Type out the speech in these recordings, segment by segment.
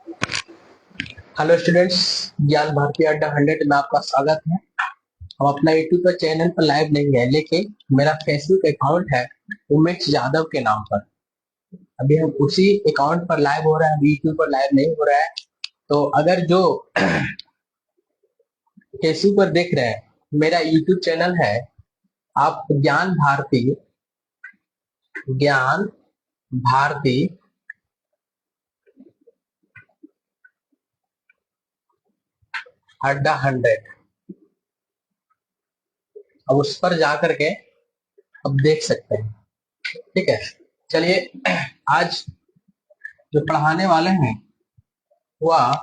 Hello students, ज्ञान भारती अड्डा 100 में आपका स्वागत है। हम अपना यूट्यूब पर चैनल पर लाइव नहीं है, लेकिन मेरा फेसबुक अकाउंट है उमेश यादव के नाम पर। अभी हम उसी अकाउंट पर लाइव हो रहा है, अभी यूट्यूब पर लाइव नहीं हो रहा है। तो अगर जो फेसबुक पर देख रहे हैं, मेरा यूट्यूब चैनल है, आप ज्ञान भारती अड्डा 100, अब उस पर जा करके अब देख सकते हैं। ठीक है, चलिए आज जो पढ़ाने वाले हैं वह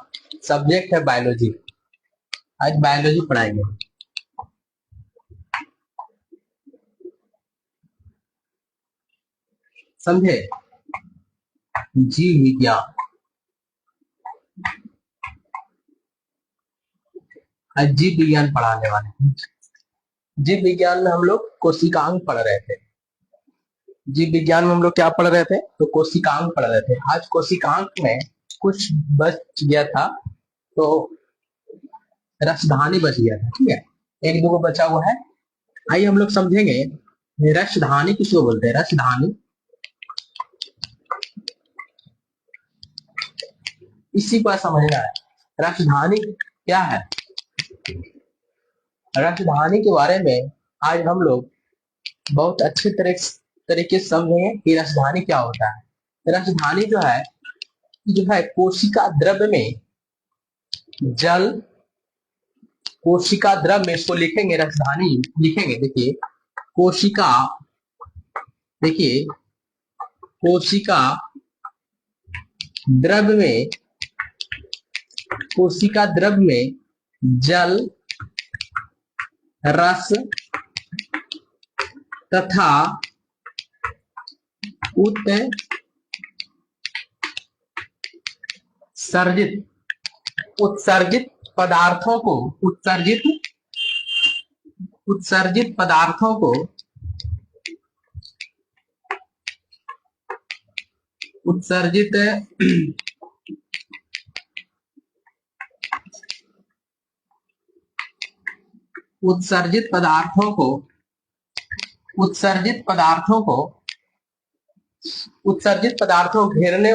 सब्जेक्ट है बायोलॉजी। आज बायोलॉजी पढ़ाएंगे। समझे? जीव विज्ञान। आज जीव विज्ञान पढ़ाने वाले हैं। जीव विज्ञान में हम लोग कोशिकांग पढ़ रहे थे। जीव विज्ञान में हम लोग क्या पढ़ रहे थे? तो कोशिकांग पढ़ रहे थे। आज कोशिकांग में कुछ बच गया था, तो रसधानी बच गया था। ठीक है, एक दो को बचा हुआ है। आइए हम लोग समझेंगे रसधानी किसको बोलते हैं। रसधानी इसी को समझना है। रसधानी क्या है? रसधानी के बारे में आज हम लोग बहुत अच्छे तरीके से समझेंगे कि रसधानी क्या होता है। रसधानी जो है कोशिका द्रव्य में जल, कोशिका द्रव्य में इसको लिखेंगे, रसधानी लिखेंगे। कोशिका देखिए कोशिका द्रव्य में कोशिका द्रव्य में जल, रस तथा उत्सर्जित पदार्थों को उत्सर्जित पदार्थों को उत्सर्जित उत्सर्जित पदार्थों को उत्सर्जित पदार्थों को उत्सर्जित पदार्थों घेरने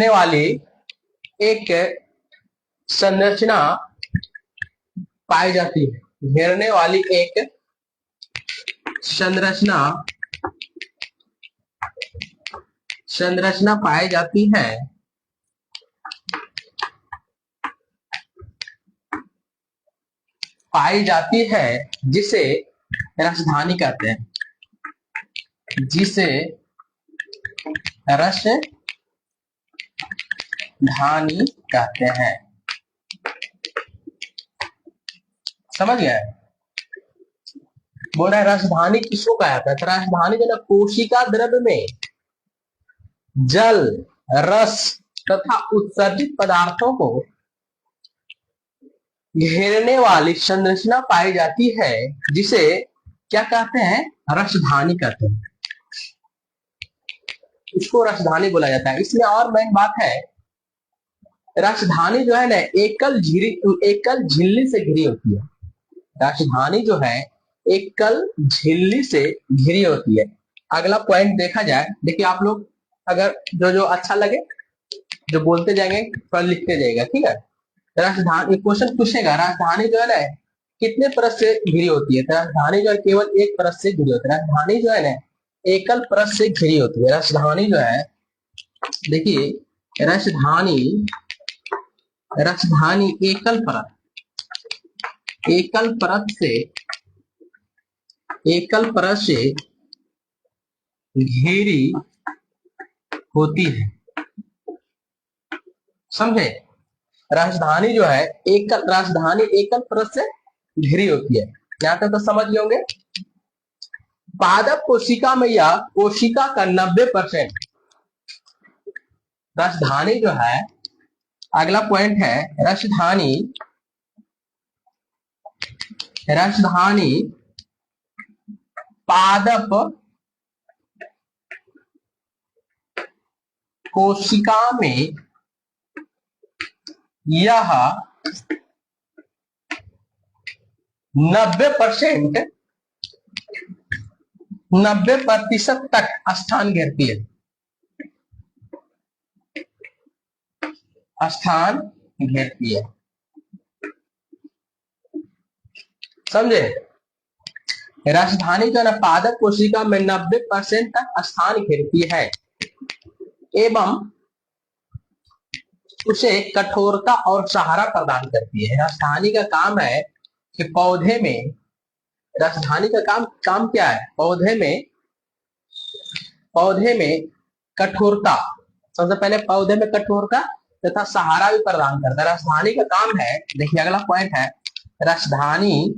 वाली एक संरचना पाई जाती है। घेरने वाली एक संरचना पाई जाती है जिसे रसधानी कहते हैं। जिसे रसधानी कहते हैं। समझ गए? बोल रहा है रसधानी किसको कहा जाता है? तो रसधानी जो है कोशिका द्रव्य में जल, रस तथा उत्सर्जित पदार्थों को घेरने वाली संरचना पाई जाती है, जिसे क्या कहते हैं? रसधानी कहते हैं। इसको रसधानी बोला जाता है। इसमें और मेन बात है, राजधानी जो है ना एकल झिल्ली से घिरी होती है। राजधानी जो है एकल झिल्ली से घिरी होती है। अगला पॉइंट देखा जाए, देखिए आप लोग अगर जो जो अच्छा लगे जो बोलते जाएंगे पर लिखते जाएगा। ठीक है, राजधानी क्वेश्चन पूछेगा, राजधानी जो है ना कितने परत से घिरी होती है? तो राजधानी जो है केवल एक परत से घिरी होती है। राजधानी जो है ना एकल परत से घिरी होती है। राजधानी जो है, देखिए राजधानी एकल परत से घेरी होती है। समझे? राजधानी जो है राजधानी एकल परत से घिरी होती है। यहां तक तो समझ गए होंगे। पादप कोशिका में यह कोशिका का 90% राजधानी जो है, अगला पॉइंट है राजधानी पादप कोशिका में यह 90% तक स्थान घेरती है, स्थान घेरती है। समझे? राजधानी जो है पादप कोशिका में 90% तक स्थान घेरती है एवं उसे कठोरता और सहारा प्रदान करती है। राजधानी का काम है कि पौधे में, राजधानी का काम क्या है? पौधे में कठोरता, सबसे पहले पौधे में कठोरता तथा सहारा भी प्रदान करता है। राजधानी का काम है, देखिए अगला पॉइंट है, राजधानी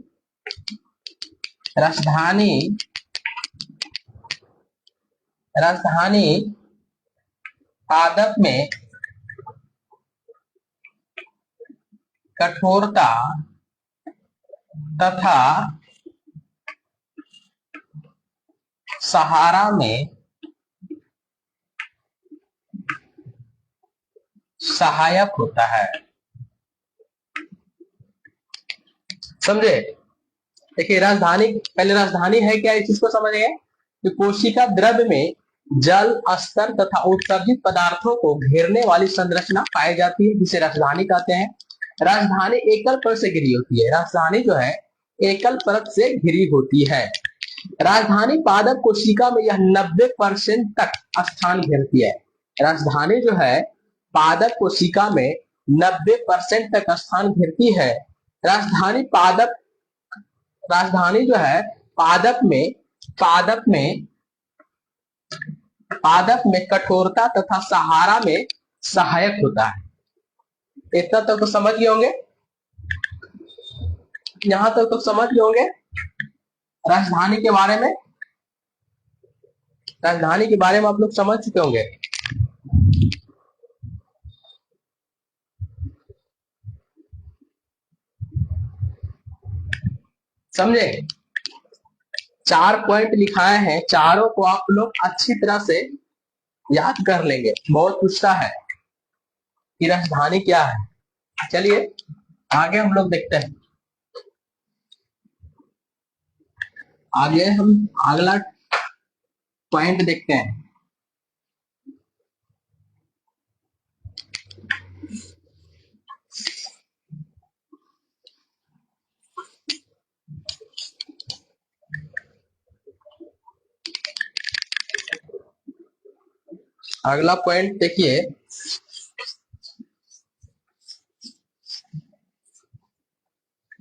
पादप में कठोरता तथा सहारा में सहायक होता है। समझे? देखिए राजधानी, पहले राजधानी है क्या, इस चीज को समझिए कि कोशिका द्रव्य में जल, स्तर तथा उत्सर्जित पदार्थों को घेरने वाली संरचना पाई जाती है, जिसे राजधानी कहते हैं। राजधानी एकल परत से घिरी होती है। राजधानी जो है एकल परत से घिरी होती है। राजधानी पादप कोशिका में यह 90% तक स्थान घेरती है। राजधानी जो है पादप कोशिका में 90% तक स्थान घेरती है। राजधानी जो है पादप में कठोरता तथा सहारा में सहायक होता है। इतना तक तो समझ गए होंगे, यहां तक तो समझ गए होंगे राजधानी के बारे में। राजधानी के बारे में आप लोग समझ चुके होंगे। समझे? 4 पॉइंट लिखाए हैं, चारों को आप लोग अच्छी तरह से याद कर लेंगे। बहुत पूछता है कि राजधानी क्या है। चलिए आगे हम लोग देखते हैं। आगे हम अगला पॉइंट देखते हैं। अगला पॉइंट देखिए,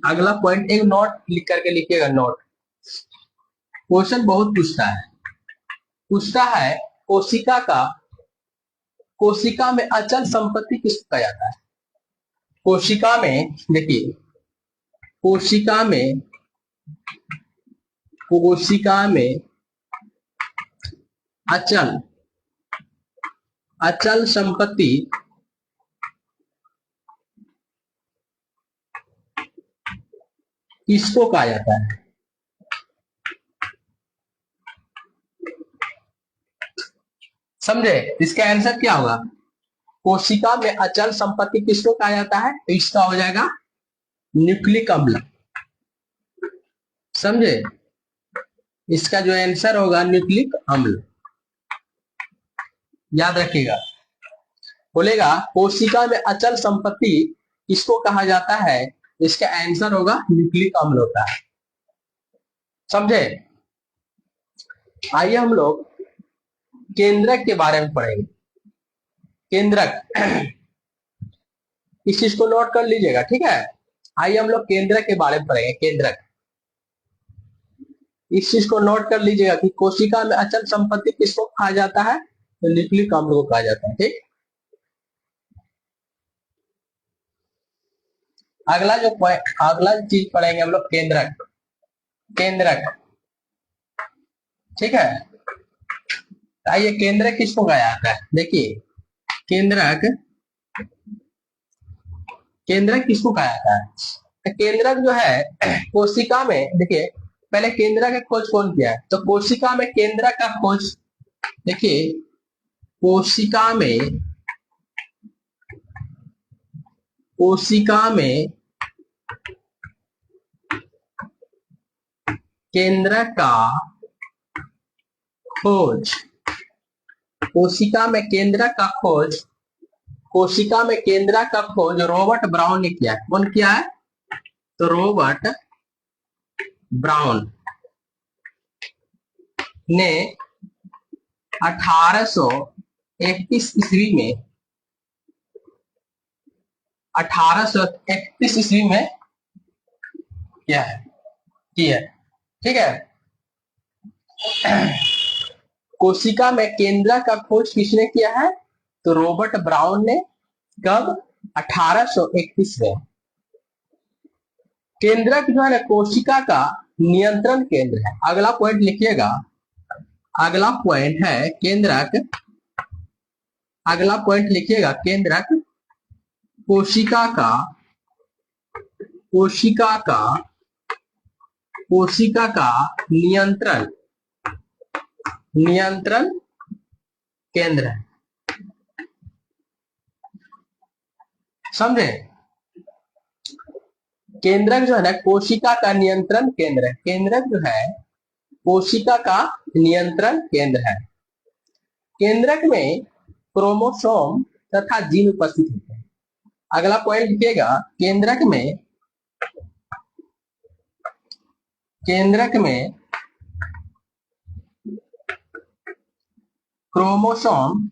अगला पॉइंट एक नोट लिख करके लिखिएगा। नोट, क्वेश्चन बहुत पूछता है कोशिका में अचल संपत्ति किसको कहा जाता है? कोशिका में, देखिए कोशिका में अचल संपत्ति किसको कहा जाता है? समझे? इसका आंसर क्या होगा? कोशिका में अचल संपत्ति किसको कहा जाता है? तो इसका हो जाएगा न्यूक्लिक अम्ल। समझे? इसका जो आंसर होगा न्यूक्लिक अम्ल, याद रखिएगा। बोलेगा कोशिका में अचल संपत्ति किसको कहा जाता है? इसका आंसर होगा न्यूक्लिक अम्ल होता है। समझे? आइए हम लोग केंद्रक के बारे में पढ़ेंगे। केंद्रक, इस चीज को नोट कर लीजिएगा, ठीक है। आइए हम लोग केंद्रक के बारे में पढ़ेंगे। केंद्रक, इस चीज को नोट कर लीजिएगा कि कोशिका में अचल संपत्ति किसको कहा जाता है? तो न्यूक्लिक अम्ल को कहा जाता है, ठीक। अगला चीज पढ़ेंगे हम लोग केंद्रक। ठीक है। आइए केंद्रक किसको कहा जाता है? देखिए केंद्रक किसको कहा जाता है? केंद्रक जो है कोशिका में, देखिए पहले केंद्रक का खोज कौन किया है? तो कोशिका में केंद्रक का खोज, देखिए कोशिका में केंद्रक का खोज, कोशिका में केंद्रक का खोज, कोशिका में केंद्रक का खोज रॉबर्ट ब्राउन ने किया है। कौन किया है? तो रॉबर्ट ब्राउन ने 1831 ईस्वी में 1831 ईस्वी में किया है, ठीक है। कोशिका में केंद्रक का खोज किसने किया है? तो रॉबर्ट ब्राउन ने। कब? 1831 में। केंद्रक जो है ना कोशिका का नियंत्रण केंद्र है। अगला पॉइंट लिखिएगा, अगला पॉइंट है केंद्रक, अगला पॉइंट लिखिएगा केंद्रक कोशिका का, कोशिका का, कोशिका का नियंत्रण, नियंत्रण केंद्र है। समझे? केंद्रक जो है ना कोशिका का नियंत्रण केंद्र है। केंद्रक जो है कोशिका का नियंत्रण केंद्र है। केंद्रक में क्रोमोसोम तथा जीन उपस्थित होते हैं। अगला पॉइंट लिखिएगा, केंद्रक में, केंद्रक में क्रोमोसोम,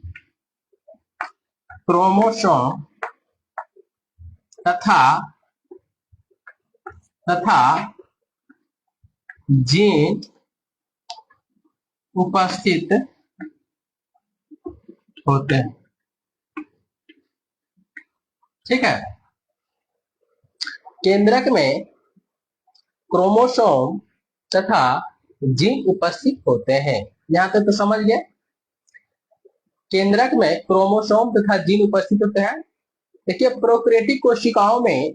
क्रोमोसोम तथा जीन उपस्थित होते हैं। ठीक है, केंद्रक में क्रोमोसोम तथा जीन उपस्थित होते हैं। यहां तक तो समझ गए। केंद्रक में क्रोमोसोम तथा जीन उपस्थित होते हैं। देखिए प्रोकैरियोटिक कोशिकाओं में,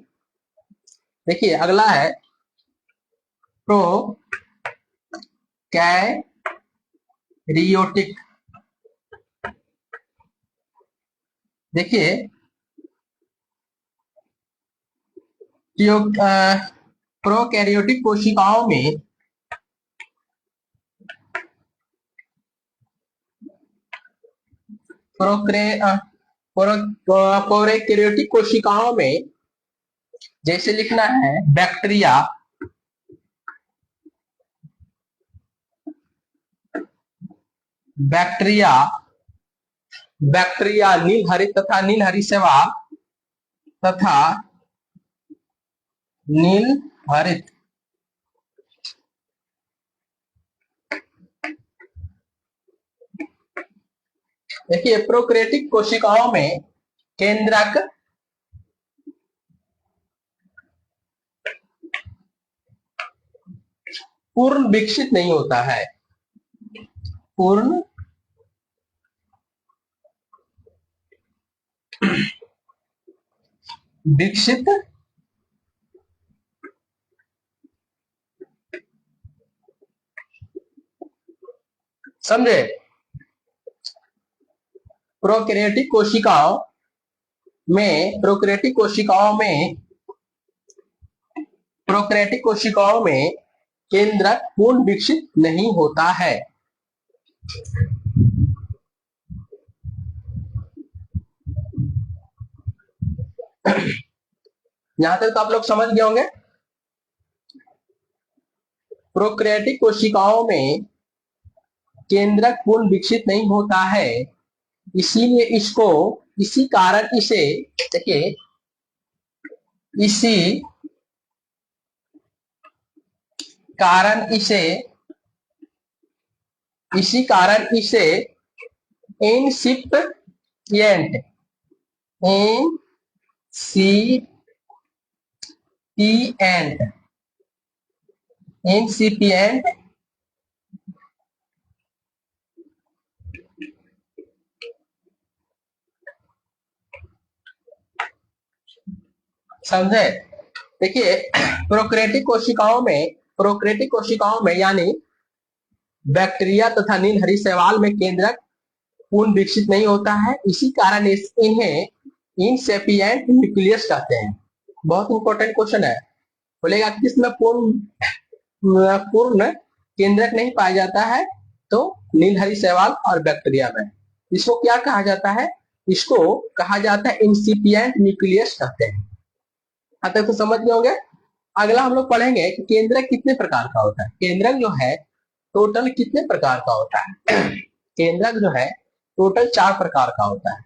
देखिए अगला है प्रोकैरियोटिक। देखिए प्रोकैरियोटिक कोशिकाओं में प्रोकैरियोटिक कोशिकाओं में जैसे लिखना है बैक्टीरिया, बैक्टीरिया, बैक्टीरिया नील हरित तथा नील हरित सेवा तथा नील हरित देखिए प्रोकैरियोटिक कोशिकाओं में केंद्रक पूर्ण विकसित नहीं होता है, पूर्ण विकसित समझे? प्रोकैरियोटिक कोशिकाओं में, प्रोकैरियोटिक कोशिकाओं में, प्रोकैरियोटिक कोशिकाओं में केंद्रक पूर्ण विकसित नहीं होता है। यहां तक तो आप लोग समझ गए होंगे। प्रोकैरियोटिक कोशिकाओं में केंद्रक पूर्ण विकसित नहीं होता है, इसीलिए इसको, इसी कारण इसे, देखिए इसी कारण इसे, इसी कारण इसे इनसिपिएंट, इनसिपिएंट, इनसिपिएंट समझे? देखिए प्रोकैरियोटिक कोशिकाओं में प्रोकैरियोटिक कोशिकाओं में यानी बैक्टीरिया तथा नीलहरी शैवाल में केंद्रक पूर्ण विकसित नहीं होता है। इसी कारण इन्हें इनसेपिएंट न्यूक्लियस कहते हैं। बहुत इंपॉर्टेंट क्वेश्चन है। बोलेगा किसमें पूर्ण केंद्रक नहीं पाया जाता है, तो नीलहरी शैवाल और बैक्टीरिया में। इसको क्या कहा जाता है? इसको कहा जाता है इंसिपिएंट न्यूक्लियस कहते हैं। अब तक तो समझ गए होंगे। अगला हम लोग पढ़ेंगे कि केंद्रक कितने प्रकार का होता है। केंद्रक जो है टोटल कितने प्रकार का होता है? केंद्रक जो है टोटल 4 प्रकार का होता है।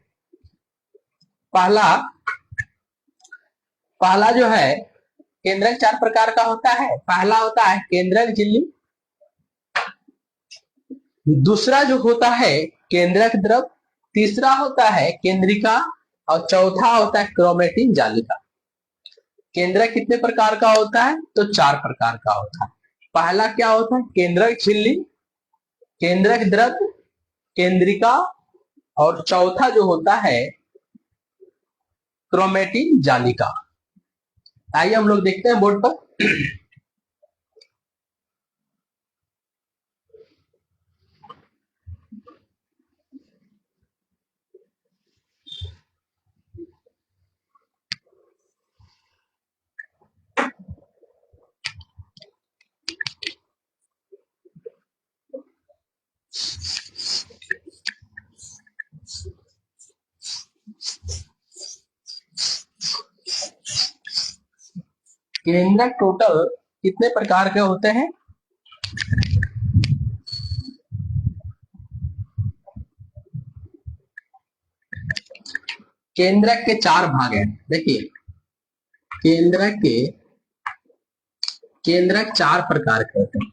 पहला जो है केंद्रक 4 प्रकार का होता है। पहला होता है केंद्रक झिल्ली, दूसरा जो होता है केंद्रक द्रव, तीसरा होता है केंद्रिका और चौथा होता है क्रोमेटिन जालिका। केंद्रक कितने प्रकार का होता है? तो 4 प्रकार का होता है। पहला क्या होता है? केंद्रक झिल्ली, केंद्रक द्रव, केंद्रिका और चौथा जो होता है क्रोमेटिन जालिका। आइए हम लोग देखते हैं बोर्ड पर। केंद्रक टोटल कितने प्रकार के होते हैं? केंद्रक के 4 भाग हैं। देखिए केंद्रक 4 प्रकार के होते हैं।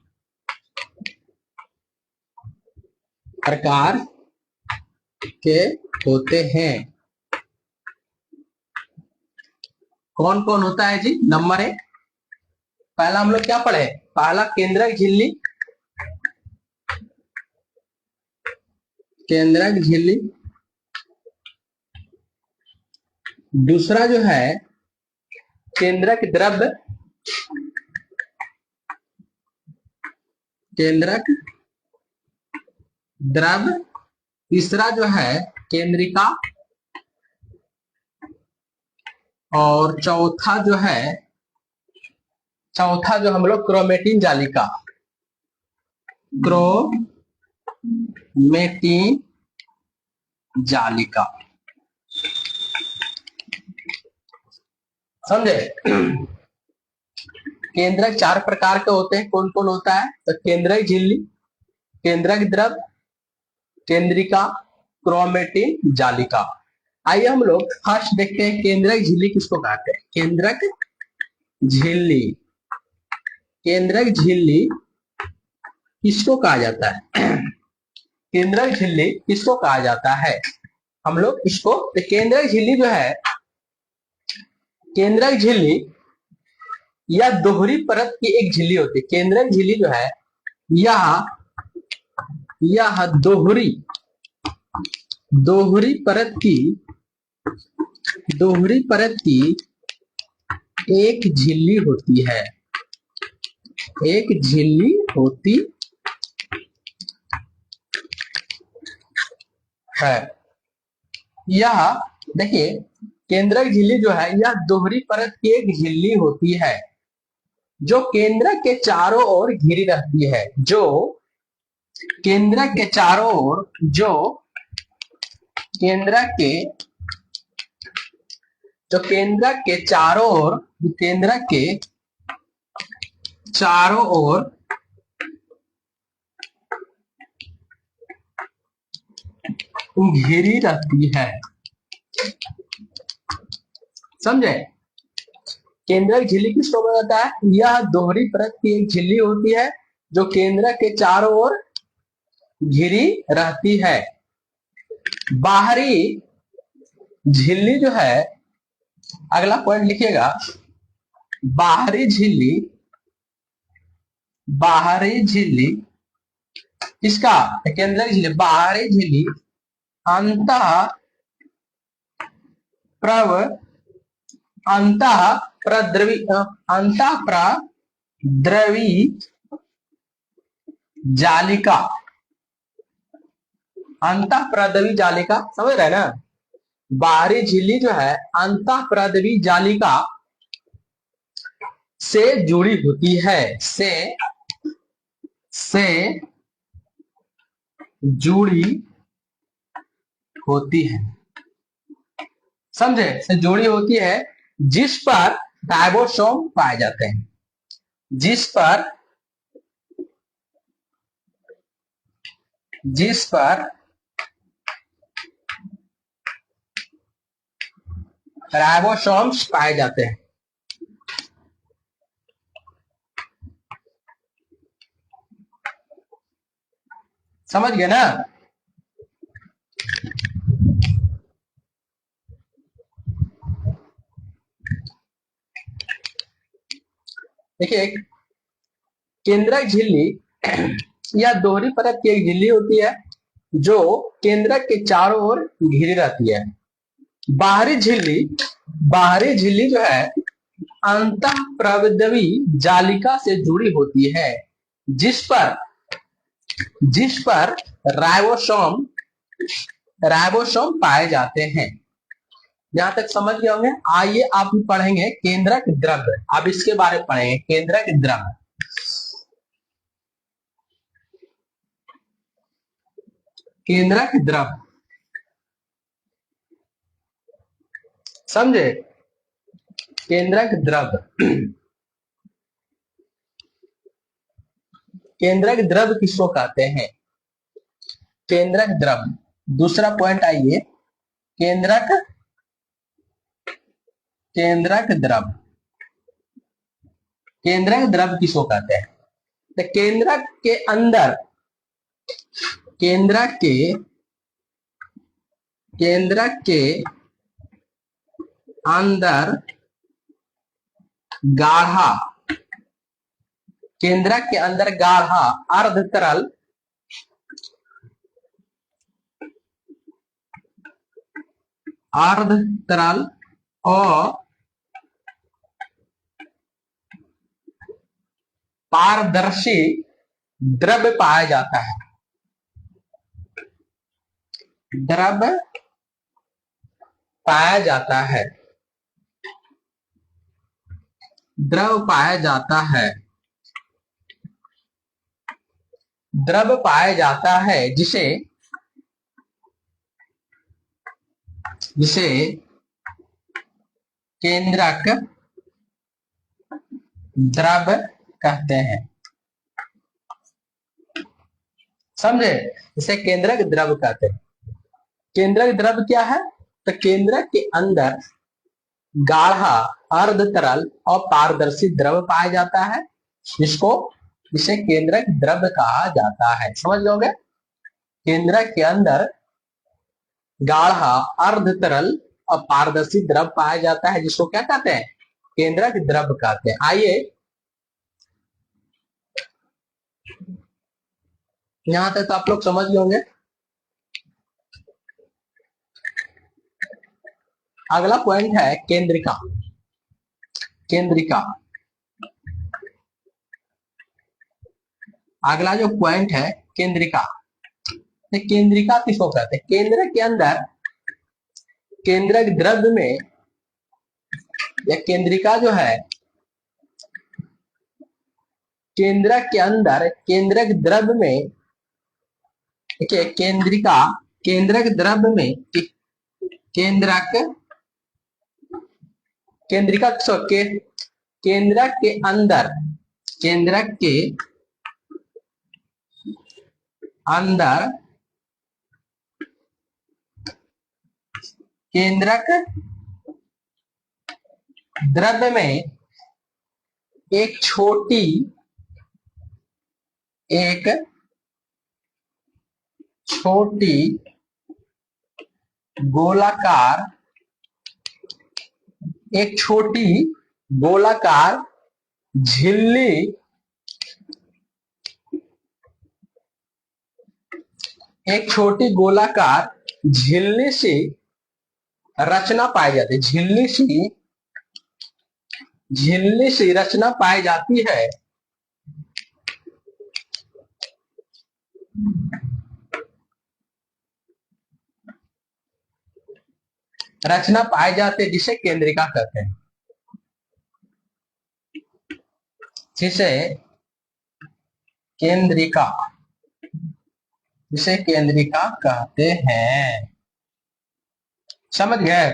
प्रकार के होते हैं। कौन कौन होता है जी? नंबर 1, पहला हम लोग क्या पढ़े? पहला केंद्रक झिल्ली, केंद्रक झिल्ली। दूसरा जो है केंद्रक द्रव, केंद्रक द्रव। तीसरा जो है केंद्रिका और चौथा जो हम लोग क्रोमेटिन जालिका, क्रोमेटिन जालिका। समझे? केंद्रक 4 प्रकार के होते हैं। कौन कौन होता है? तो केंद्रक झिल्ली, केंद्रक द्रव, केंद्रिका, क्रोमेटिन जालिका। आइए हम लोग फर्स्ट देखते हैं केंद्रक झिल्ली किसको कहते हैं। केंद्रक झिल्ली, केंद्रक झिल्ली किसको कहा जाता है? केंद्रक झिल्ली किसको कहा जाता है? हम लोग इसको, केंद्रक झिल्ली जो है, केंद्रक झिल्ली या दोहरी परत की एक झिल्ली होती है। केंद्रक झिल्ली जो है यह दोहरी परत की एक झिल्ली होती है। एक झिल्ली होती है। यह देखिए केंद्रक झिल्ली जो है यह दोहरी परत की एक झिल्ली होती है जो केंद्रक के चारों ओर घिरी रहती है। जो केंद्रक के चारों ओर, केंद्रक के चारों ओर घिरी रहती है। समझे? केंद्रक झिल्ली किसको बोला जाता है? यह दोहरी परत की एक झिल्ली होती है जो केंद्रक के चारों ओर घिरी रहती है। बाहरी झिल्ली जो है, अगला पॉइंट लिखिएगा, बाहरी झिल्ली किसका? केंद्रक झिल्ली। बाहरी झिल्ली अंतः प्रद्रवी द्रवी जालिका, अंतःप्रद्रवी जालिका, समझ रहे हैं ना। बाहरी झिल्ली जो है अंतःप्रद्रवी जालिका से जुड़ी होती है, से जुड़ी होती है, समझे, से जुड़ी होती है, जिस पर राइबोसोम पाए जाते हैं, जिस पर राइबोसोम्स पाए जाते हैं। समझ गए ना। देखिए केंद्रक झिल्ली या दोहरी परत की एक झिल्ली होती है जो केंद्रक के चारों ओर घिरी रहती है। बाहरी झिल्ली जो है अंतःप्रद्रवी जालिका से जुड़ी होती है, जिस पर राइबोसोम पाए जाते हैं। यहां तक समझ गए होंगे। आइए आप पढ़ेंगे केंद्रक द्रव्य, अब इसके बारे में पढ़ेंगे केंद्रक द्रव्य। केंद्रक द्रव्य समझे। केंद्रक द्रव्य, केंद्रक द्रव्य किसको कहते हैं? केंद्रक द्रव्य, दूसरा पॉइंट आइए, केंद्रक द्रव्य, केंद्रक द्रव्य किसको कहते हैं? तो केंद्रक के अंदर गाढ़ा, केंद्रक के अंदर गाढ़ा अर्धतरल और पारदर्शी द्रव्य पाया जाता है। द्रव्य पाया जाता है, द्रव पाया जाता है, द्रव्य पाया जाता है, जिसे केंद्रक द्रव्य कहते हैं। समझे, इसे केंद्रक द्रव्य कहते हैं। केंद्रक द्रव्य क्या है? तो केंद्रक के अंदर गाढ़ा अर्धतरल और पारदर्शी द्रव्य पाया जाता है, जिसे केंद्रक द्रव्य कहा जाता है। समझ लोगे, केंद्रक के अंदर गाढ़ा अर्धतरल और पारदर्शी द्रव्य पाया जाता है, जिसको क्या कहते हैं? केंद्रक द्रव्य कहते हैं। आइए यहां तक तो आप लोग समझ गए होंगे। अगला पॉइंट है केंद्रिका। अगला जो पॉइंट है केंद्रिका। केंद्रिका किसको कहते हैं? केंद्र के अंदर केंद्रक द्रव्य में, या केंद्रिका जो है केंद्रक के अंदर केंद्रक द्रव्य में, देखिए केंद्रक द्रव्य में केंद्रक के अंदर केंद्रक द्रव्य में एक छोटी गोलाकार झिल्ली सी रचना पाई जाती है। झिल्ली सी रचना पाई जाती है, रचना पाए जाते हैं जिसे केंद्रिका कहते हैं, जिसे केंद्रिका जिसे केंद्रिका कहते हैं। समझ गए?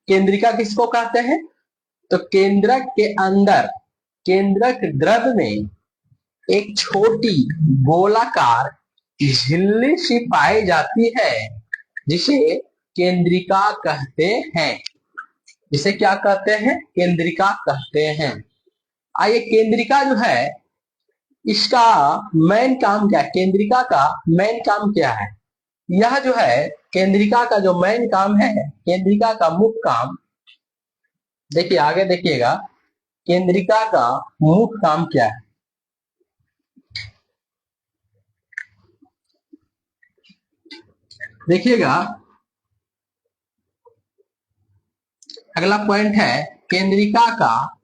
केंद्रिका किसको कहते हैं? तो केंद्रक के अंदर, केंद्रक द्रव्य में एक छोटी गोलाकार झिल्ली सी पाई जाती है जिसे केंद्रिका कहते हैं। जिसे क्या कहते हैं? केंद्रिका कहते हैं। आइए, केंद्रिका जो है इसका मेन काम क्या है? केंद्रिका का मेन काम क्या है? यह जो है केंद्रिका का जो मेन काम है, केंद्रिका का मुख्य काम, देखिए आगे देखिएगा, केंद्रिका का मुख्य काम क्या है? देखिएगा, अगला पॉइंट है केंद्रिका का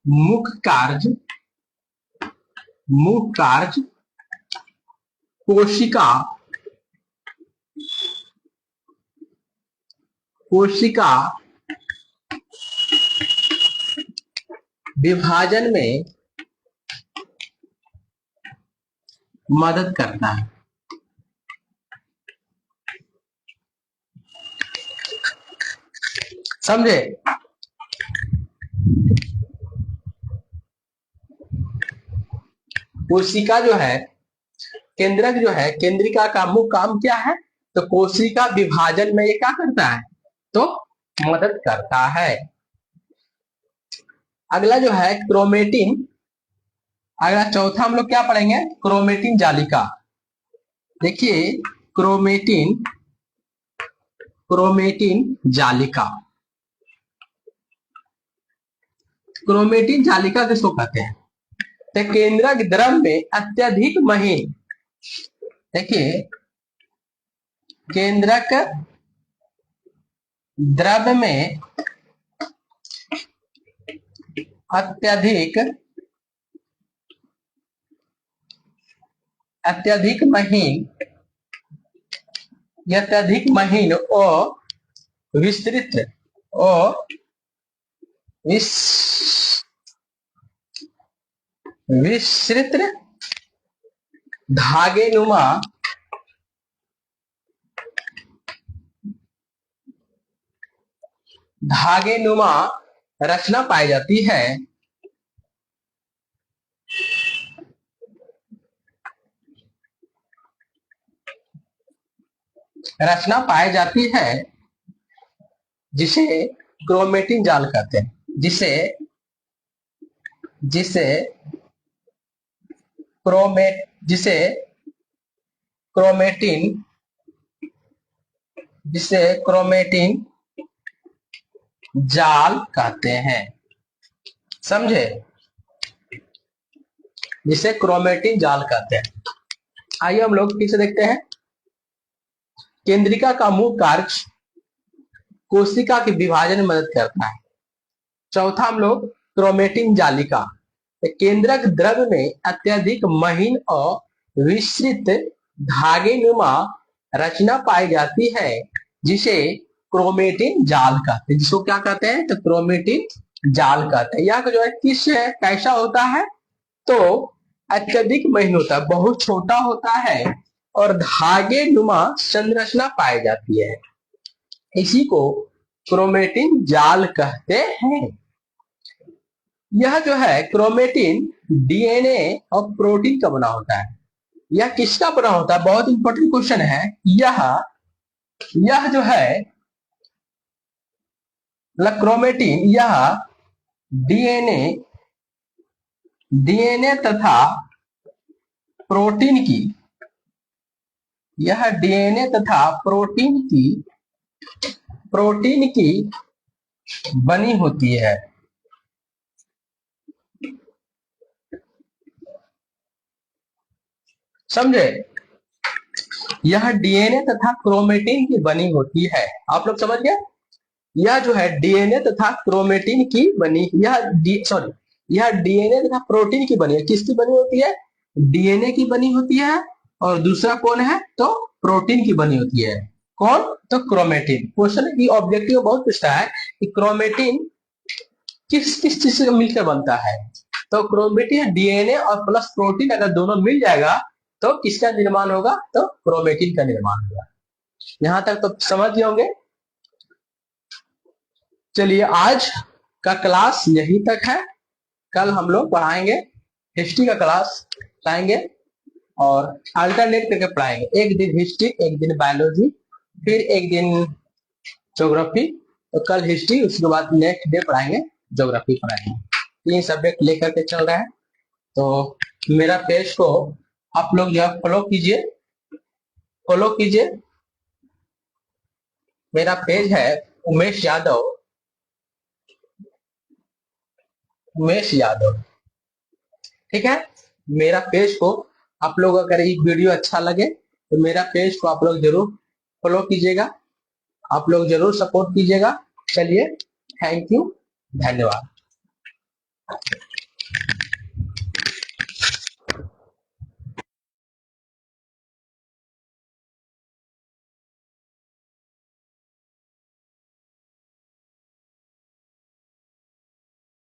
मुख्य कार्य कोशिका विभाजन में मदद करता है। समझे? कोशिका जो है, केंद्रक जो है, केंद्रिका का मुख्य काम क्या है? तो कोशिका विभाजन में ये क्या करता है? तो मदद करता है। अगला जो है क्रोमेटिन, अगला चौथा हम लोग क्या पढ़ेंगे? क्रोमेटिन जालिका। देखिए, क्रोमेटिन जालिका, क्रोमेटिन जालिका किसको कहते हैं? तो केंद्रक द्रव्य में अत्यधिक महीन, देखिए केंद्रक द्रव्य में अत्यधिक महीन और विस्तृत धागेनुमा रचना पाई जाती है। जिसे क्रोमेटिन जाल कहते हैं। जिसे क्रोमेटिन जाल कहते हैं। समझे? जिसे क्रोमेटिन जाल कहते हैं। आइए हम लोग फिर से देखते हैं। केंद्रिका का मुख्य कार्य कोशिका के विभाजन में मदद करता है। चौथा हम लोग क्रोमेटिन जालिका, केंद्रक द्रव्य में अत्यधिक महीन और विस्तृत धागेनुमा रचना पाई जाती है जिसे क्रोमेटिन जाल कहते हैं। जिसको क्या कहते हैं? तो क्रोमेटिन जाल कहते हैं। यह जो है कैसा होता है? तो अत्यधिक महीन होता है, बहुत छोटा होता है और धागेनुमा संरचना पाई जाती है। इसी को क्रोमेटिन जाल कहते हैं। यह जो है क्रोमेटिन डीएनए और प्रोटीन का बना होता है। यह किसका बना होता है? बहुत इंपॉर्टेंट क्वेश्चन है। यह जो है क्रोमेटिन, यह डीएनए तथा प्रोटीन की बनी होती है। समझे? यह डीएनए तथा क्रोमेटिन की बनी होती है। आप लोग समझ गए? यह जो है डीएनए तथा क्रोमेटिन की बनी, यह डीएनए तथा प्रोटीन की बनी है। किसकी बनी होती है? डीएनए की बनी होती है और दूसरा कौन है तो प्रोटीन की बनी होती है। कौन तो क्रोमेटिन। क्वेश्चन की ऑब्जेक्टिव बहुत पूछता है कि क्रोमेटिन किस किस चीज से मिलकर बनता है। तो क्रोमेटिन डीएनए और प्लस प्रोटीन अगर दोनों मिल जाएगा तो किसका निर्माण होगा तो क्रोमेटिन का निर्माण होगा। यहां तक तो समझ गए होंगे। चलिए आज का क्लास यहीं तक है। कल हम लोग पढ़ाएंगे हिस्ट्री का क्लास लाएंगे और अल्टरनेट करके पढ़ाएंगे। एक दिन हिस्ट्री, एक दिन बायोलॉजी, फिर एक दिन ज्योग्राफी। तो कल हिस्ट्री, उसके बाद नेक्स्ट डे पढ़ाएंगे ज्योग्राफी पढ़ाएंगे। 3 सब्जेक्ट लेकर के चल रहा है। तो मेरा पेज को आप लोग जो है फॉलो कीजिए, फॉलो कीजिए। मेरा पेज है उमेश यादव, उमेश यादव, ठीक है। मेरा पेज को आप लोग अगर ये वीडियो अच्छा लगे तो मेरा पेज को आप लोग जरूर फॉलो कीजिएगा, आप लोग जरूर सपोर्ट कीजिएगा। चलिए, थैंक यू, धन्यवाद।